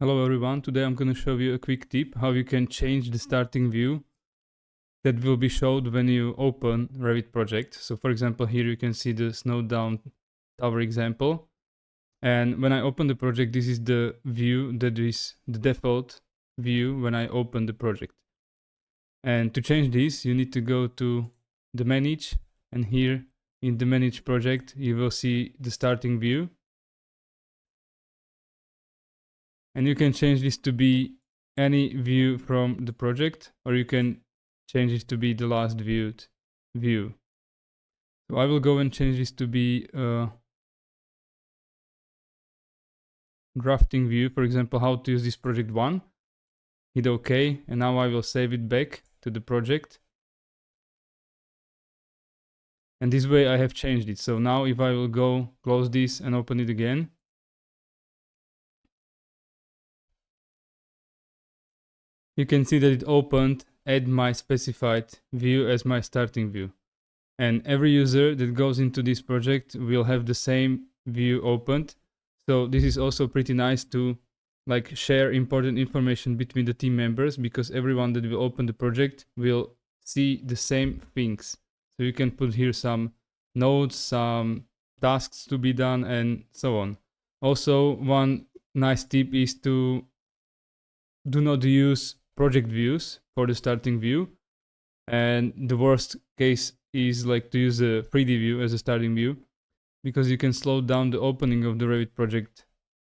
Hello everyone, today I'm going to show you a quick tip how you can change the starting view that will be showed when you open Revit project. So for example, here you can see the Snowdown Tower example. And when I open the project, this is the view that is the default view when I open the project. And to change this, you need to go to the Manage, and here in the Manage project, you will see the starting view. And you can change this to be any view from the project, or you can change this to be the last viewed view. So I will go and change this to be a drafting view. For example, how to use this project 1. Hit OK, and now I will save it back to the project. And this way I have changed it. So now if I will go close this and open it again, you can see that it opened add my specified view as my starting view. And every user that goes into this project will have the same view opened. So this is also pretty nice to share important information between the team members, because everyone that will open the project will see the same things. So you can put here some notes, some tasks to be done, and so on. Also, one nice tip is to do not use project views for the starting view. And the worst case is to use a 3D view as a starting view, because you can slow down the opening of the Revit project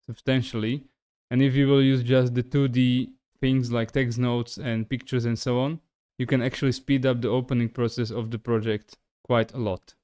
substantially. And if you will use just the 2D things like text notes and pictures and so on, you can actually speed up the opening process of the project quite a lot.